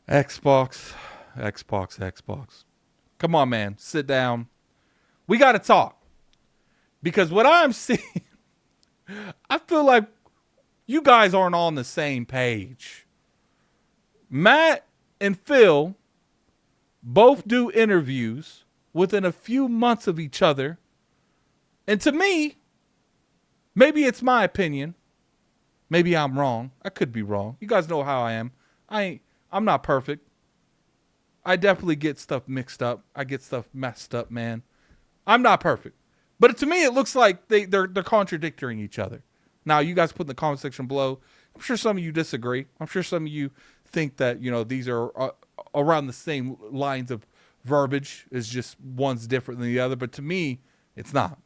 Xbox, Xbox. Come on, man. Sit down. We got to talk. Because what I'm seeing, I feel like you guys aren't on the same page. Matt and Phil both do interviews within a few months of each other. And to me, maybe it's my opinion. Maybe I'm wrong. I could be wrong. You guys know how I am. I'm not perfect. I definitely get stuff mixed up. I get stuff messed up, man. I'm not perfect. But to me, it looks like they're contradicting each other. Now, you guys put in the comment section below. I'm sure some of you disagree. I'm sure some of you think that, these are around the same lines of verbiage. It's just one's different than the other. But to me, it's not.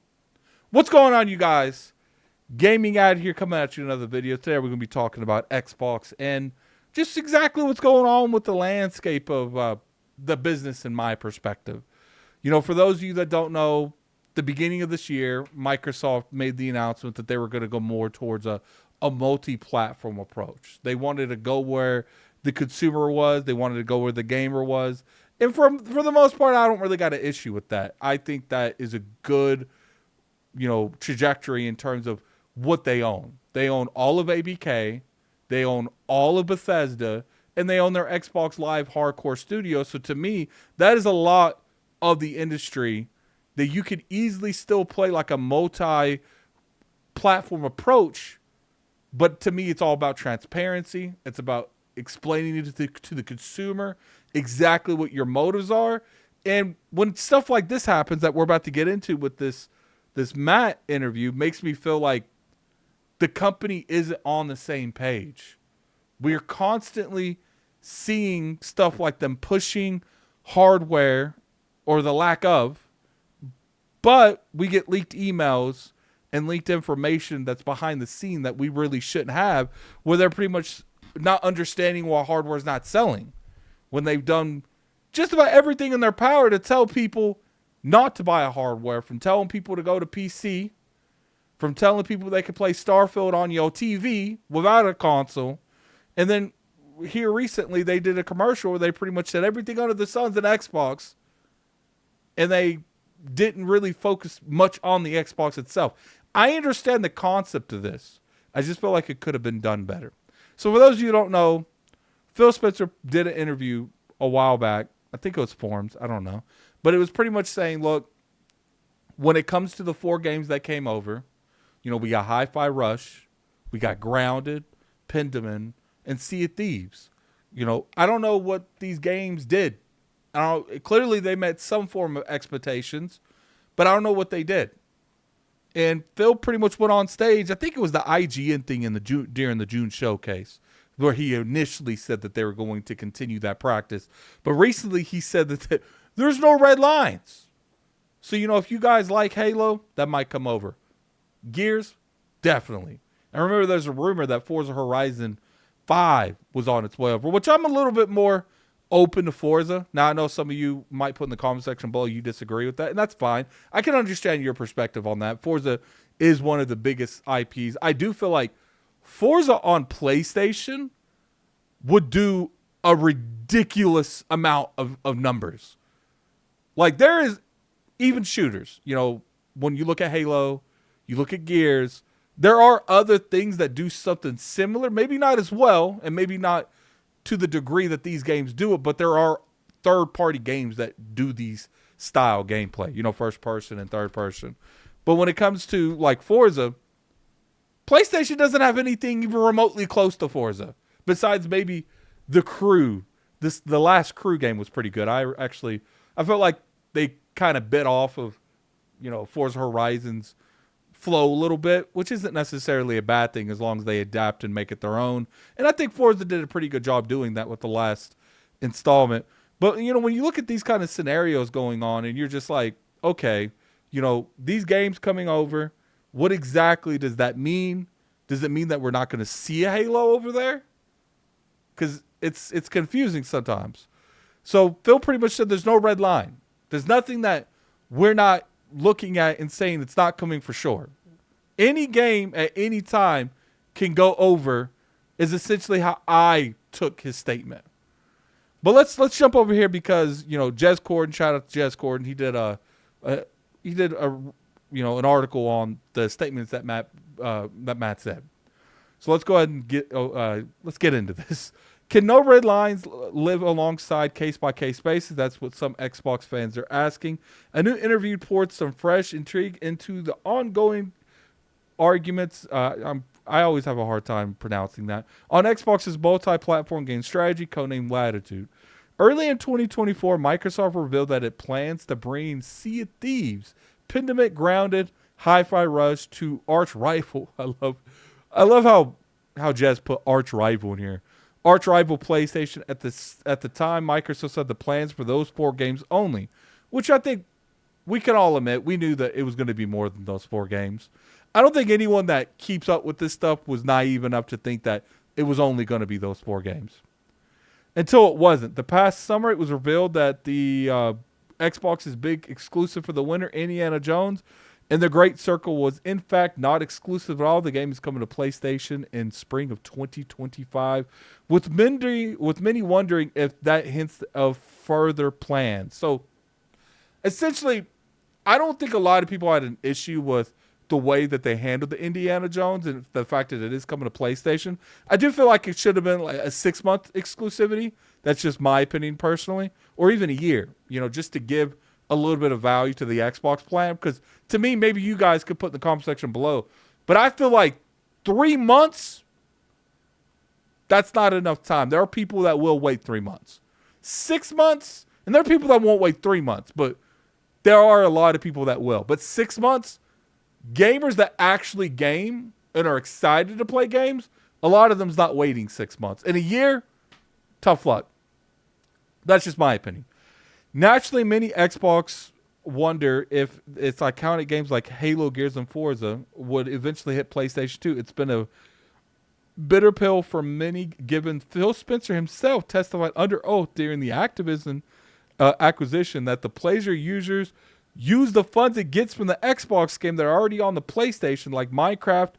What's going on, you guys? Gaming Ad here, coming at you another video. Today, we're going to be talking about Xbox and just exactly what's going on with the landscape of the business in my perspective. For those of you that don't know, the beginning of this year, Microsoft made the announcement that they were going to go more towards a multi-platform approach. They wanted to go where the consumer was. They wanted to go where the gamer was. And for the most part, I don't really got an issue with that. I think that is a good, trajectory in terms of what they own. They own all of ABK. They own all of Bethesda. And they own their Xbox Live Hardcore Studio. So to me, that is a lot of the industry that you could easily still play like a multi-platform approach. But to me, it's all about transparency. It's about explaining to the consumer exactly what your motives are. And when stuff like this happens that we're about to get into with this Matt interview, makes me feel like the company isn't on the same page. We're constantly seeing stuff like them pushing hardware or the lack of, but we get leaked emails and leaked information that's behind the scene that we really shouldn't have, where they're pretty much not understanding why hardware is not selling, when they've done just about everything in their power to tell people not to buy a hardware, from telling people to go to PC, from telling people they could play Starfield on your TV without a console. And then here recently, they did a commercial where they pretty much said everything under the sun's an Xbox, and they didn't really focus much on the Xbox itself. I understand the concept of this. I just feel like it could have been done better. So for those of you who don't know, Phil Spencer did an interview a while back. I think it was Forums. I don't know. But it was pretty much saying, look, when it comes to the 4 games that came over, we got Hi-Fi Rush, we got Grounded, Pentiment, and Sea of Thieves. I don't know what these games did. Clearly, they met some form of expectations, but I don't know what they did. And Phil pretty much went on stage. I think it was the IGN thing during the June showcase, where he initially said that they were going to continue that practice. But recently, he said that there's no red lines. So, if you guys like Halo, that might come over. Gears, definitely. And remember, there's a rumor that Forza Horizon 5 was on its way over, which I'm a little bit more open to Forza. Now, I know some of you might put in the comment section below you disagree with that, and that's fine. I can understand your perspective on that. Forza is one of the biggest IPs. I do feel like Forza on PlayStation would do a ridiculous amount of numbers. Like, there is even shooters. When you look at Halo, you look at Gears, there are other things that do something similar, maybe not as well, and maybe not to the degree that these games do it, but there are third-party games that do these style gameplay, first person and third person. But when it comes to, like, Forza, PlayStation doesn't have anything even remotely close to Forza, besides maybe The Crew. The last Crew game was pretty good. I felt like they kind of bit off of, Forza Horizon's flow a little bit, which isn't necessarily a bad thing as long as they adapt and make it their own. And I think Forza did a pretty good job doing that with the last installment. But, when you look at these kind of scenarios going on and you're just like, okay, these games coming over, what exactly does that mean? Does it mean that we're not going to see a Halo over there? Because it's confusing sometimes. So Phil pretty much said there's no red line. There's nothing that we're not looking at and saying it's not coming for sure. Any game at any time can go over is essentially how I took his statement. But let's jump over here because Jez Cordon. Shout out to Jez Cordon. He did a an article on the statements that Matt said. So let's go ahead and let's get into this. Can no red lines live alongside case-by-case basis? That's what some Xbox fans are asking. A new interview poured some fresh intrigue into the ongoing arguments. I always have a hard time pronouncing that. On Xbox's multi-platform game strategy, codenamed Latitude. Early in 2024, Microsoft revealed that it plans to bring Sea of Thieves, Pandemic Grounded, Hi-Fi Rush to Arch Rival. I love how Jez put Arch Rival in here. Arch Rival PlayStation at the time. Microsoft said the plans for those 4 games only, which I think we can all admit we knew that it was going to be more than those 4 games. I don't think anyone that keeps up with this stuff was naive enough to think that it was only going to be those 4 games. Until it wasn't. The past summer, it was revealed that the Xbox's big exclusive for the winter, Indiana Jones, and the Great Circle was in fact not exclusive at all. The game is coming to PlayStation in spring of 2025, with many wondering if that hints of further plans. So, essentially, I don't think a lot of people had an issue with the way that they handled the Indiana Jones and the fact that it is coming to PlayStation. I do feel like it should have been like a 6-month exclusivity. That's just my opinion personally, or even a year, just to give a little bit of value to the Xbox plan. Because to me, maybe you guys could put in the comment section below, but I feel like 3 months, that's not enough time. There are people that will wait 3 months, 6 months, and there are people that won't wait 3 months, but there are a lot of people that will. But 6 months, gamers that actually game and are excited to play games, a lot of them's not waiting 6 months. In a year, tough luck. That's just my opinion. Naturally, many Xbox wonder if its iconic games like Halo, Gears, and Forza would eventually hit PlayStation 2. It's been a bitter pill for many, given Phil Spencer himself testified under oath during the Activision acquisition that the PlayStation users use the funds it gets from the Xbox game that are already on the PlayStation, like Minecraft,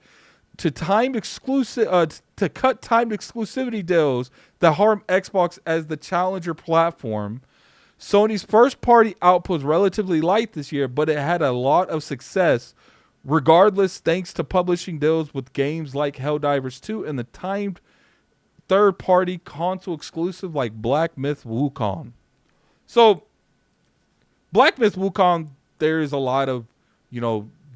to cut timed exclusivity deals that harm Xbox as the challenger platform. Sony's first-party output was relatively light this year, but it had a lot of success, regardless, thanks to publishing deals with games like Helldivers 2 and the timed third-party console exclusive like Black Myth Wukong. So, Black Myth Wukong, there is a lot of,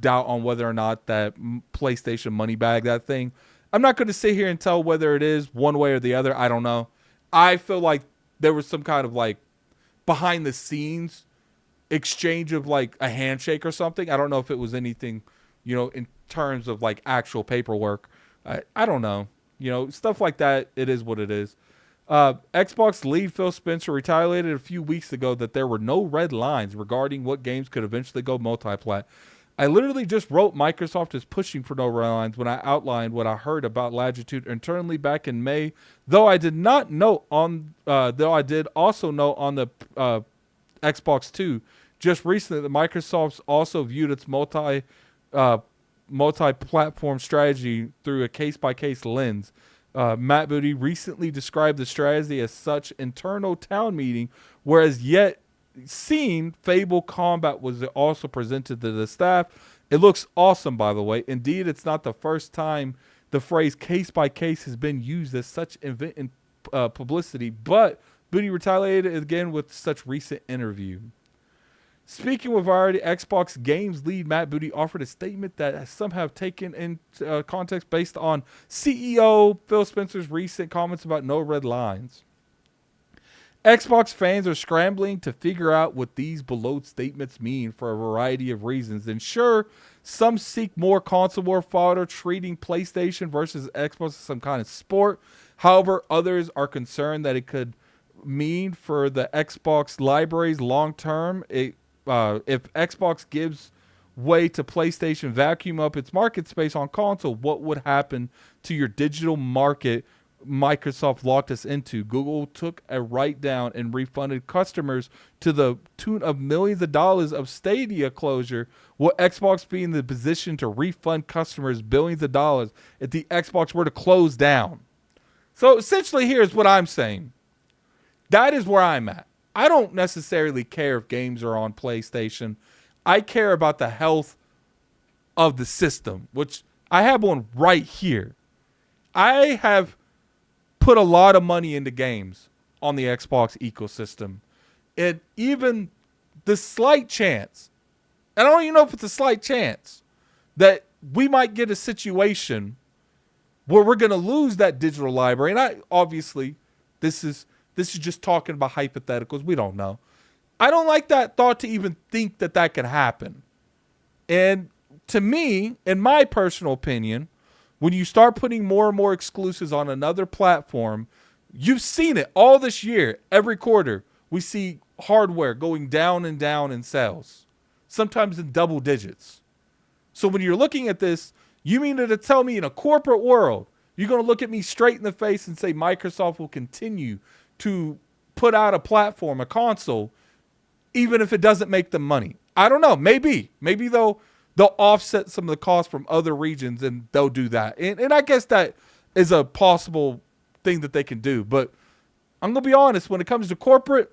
doubt on whether or not that PlayStation money bag that thing. I'm not going to sit here and tell whether it is one way or the other. I don't know. I feel like there was some kind of behind the scenes exchange of a handshake or something. I don't know if it was anything, in terms of actual paperwork. I don't know. Stuff like that. It is what it is. Xbox lead Phil Spencer retaliated a few weeks ago that there were no red lines regarding what games could eventually go multi-plat. I literally just wrote Microsoft is pushing for no red lines when I outlined what I heard about Latitude internally back in May. Though I did also know on the Xbox 2 just recently that Microsoft's also viewed its multi-platform strategy through a case-by-case lens. Matt Booty recently described the strategy as such internal town meeting, whereas yet seen Fable Combat was also presented to the staff. It looks awesome, by the way. Indeed, it's not the first time the phrase case by case has been used as such event in publicity, but Booty retaliated again with such recent interview. Speaking with Variety, Xbox Games lead Matt Booty offered a statement that some have taken into context based on CEO Phil Spencer's recent comments about no red lines. Xbox fans are scrambling to figure out what these below statements mean for a variety of reasons. And sure, some seek more console war fodder, treating PlayStation versus Xbox as some kind of sport. However, others are concerned that it could mean for the Xbox libraries long term. If Xbox gives way to PlayStation vacuum up its market space on console, what would happen to your digital market Microsoft locked us into? Google took a write down and refunded customers to the tune of millions of dollars of Stadia closure. Will Xbox be in the position to refund customers billions of dollars if the Xbox were to close down? So essentially, here's what I'm saying. That is where I'm at. I don't necessarily care if games are on PlayStation. I care about the health of the system, which I have one right here. I have put a lot of money into games on the Xbox ecosystem. And even the slight chance, and I don't even know if it's a slight chance, that we might get a situation where we're going to lose that digital library. And I obviously, this is just talking about hypotheticals. We don't know. I don't like that thought to even think that that could happen. And to me, in my personal opinion, when you start putting more and more exclusives on another platform, you've seen it all this year. Every quarter, we see hardware going down and down in sales, sometimes in double digits. So when you're looking at this, you mean to tell me in a corporate world, you're going to look at me straight in the face and say Microsoft will continue to put out a platform, a console, even if it doesn't make them money? I don't know. Maybe they'll offset some of the costs from other regions and they'll do that. And I guess that is a possible thing that they can do. But I'm going to be honest, when it comes to corporate,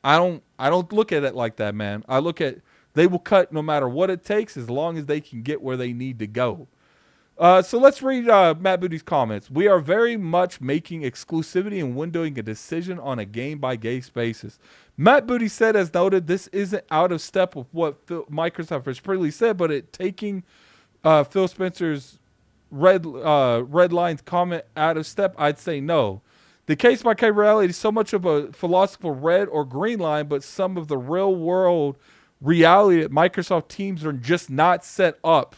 I don't look at it like that, man. I look at they will cut no matter what it takes as long as they can get where they need to go. So let's read Matt Booty's comments. We are very much making exclusivity and windowing a decision on a game-by-game basis. Matt Booty said, as noted, this isn't out of step with what Microsoft has previously said, but it taking Phil Spencer's red lines comment out of step, I'd say no. The case-by-case reality is so much of a philosophical red or green line, but some of the real-world reality that Microsoft teams are just not set up.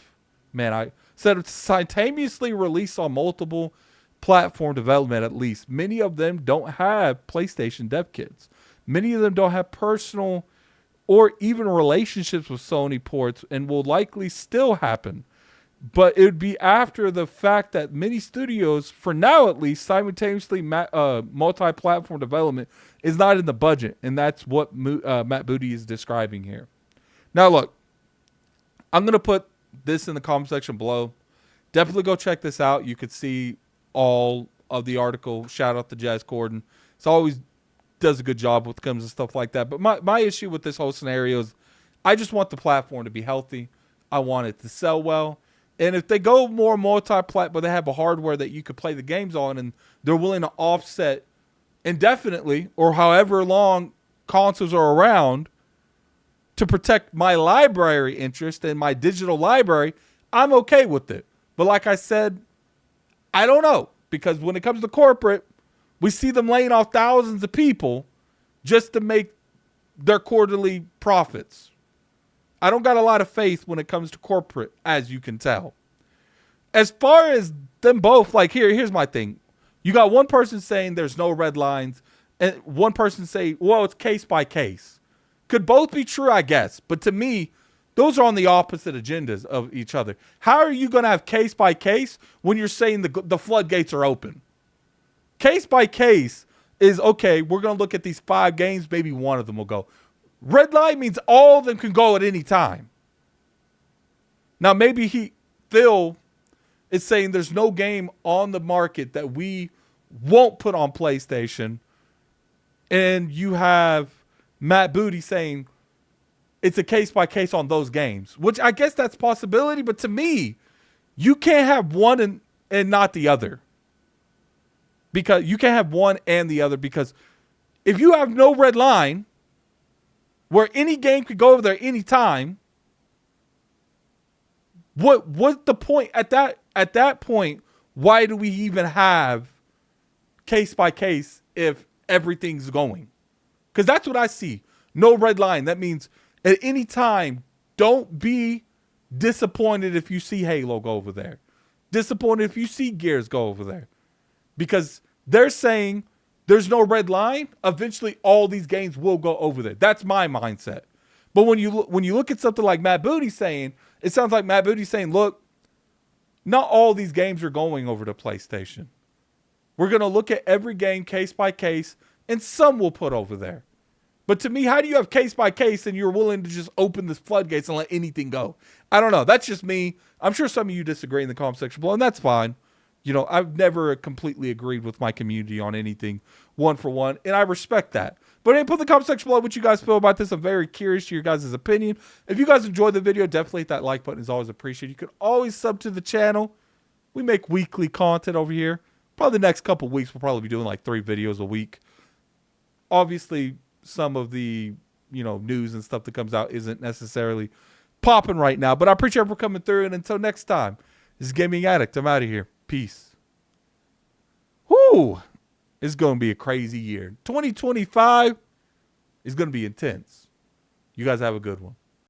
Man, I said to simultaneously release on multiple platform development at least. Many of them don't have PlayStation dev kits. Many of them don't have personal or even relationships with Sony ports and will likely still happen. But it would be after the fact that many studios, for now at least, simultaneously multi-platform development is not in the budget. And that's what Matt Booty is describing here. Now, look, I'm going to put this in the comment section below. Definitely go check this out. You could see all of the article. Shout out to Jez Cordon. It's always does a good job when it comes to stuff like that. But my issue with this whole scenario is I just want the platform to be healthy. I want it to sell well. And if they go more multi-plat, but they have a hardware that you could play the games on and they're willing to offset indefinitely or however long consoles are around to protect my library interest and my digital library, I'm okay with it. But like I said, I don't know. Because when it comes to corporate, we see them laying off thousands of people just to make their quarterly profits. I don't got a lot of faith when it comes to corporate, as you can tell. As far as them both, like here's my thing. You got one person saying there's no red lines, and one person say, well, it's case by case. Could both be true, I guess. But to me, those are on the opposite agendas of each other. How are you going to have case by case when you're saying the floodgates are open? Case by case is, okay, we're going to look at these 5 games. Maybe one of them will go. Red line means all of them can go at any time. Now, maybe Phil is saying there's no game on the market that we won't put on PlayStation. And you have Matt Booty saying it's a case by case on those games, which I guess that's a possibility. But to me, you can't have one and not the other. Because you can't have one and the other, because if you have no red line where any game could go over there anytime, what's the point at that point? Why do we even have case by case if everything's going? Because that's what I see. No red line. That means at any time, don't be disappointed if you see Halo go over there. Disappointed if you see Gears go over there. Because they're saying there's no red line. Eventually, all these games will go over there. That's my mindset. But when you look at something like Matt Booty saying, it sounds like Matt Booty saying, look, not all these games are going over to PlayStation. We're going to look at every game case by case, and some will put over there. But to me, how do you have case by case and you're willing to just open the floodgates and let anything go? I don't know. That's just me. I'm sure some of you disagree in the comment section below, and that's fine. You know, I've never completely agreed with my community on anything one for one, and I respect that. But hey, put in the comment section below what you guys feel about this. I'm very curious to your guys' opinion. If you guys enjoyed the video, definitely hit that like button. It's always appreciated. You can always sub to the channel. We make weekly content over here. Probably the next couple weeks, we'll probably be doing like 3 videos a week. Obviously, some of the, you know, news and stuff that comes out isn't necessarily popping right now. But I appreciate everyone coming through. And until next time, this is Gaming Addict. I'm out of here. Peace. Whoo! It's going to be a crazy year. 2025 is going to be intense. You guys have a good one.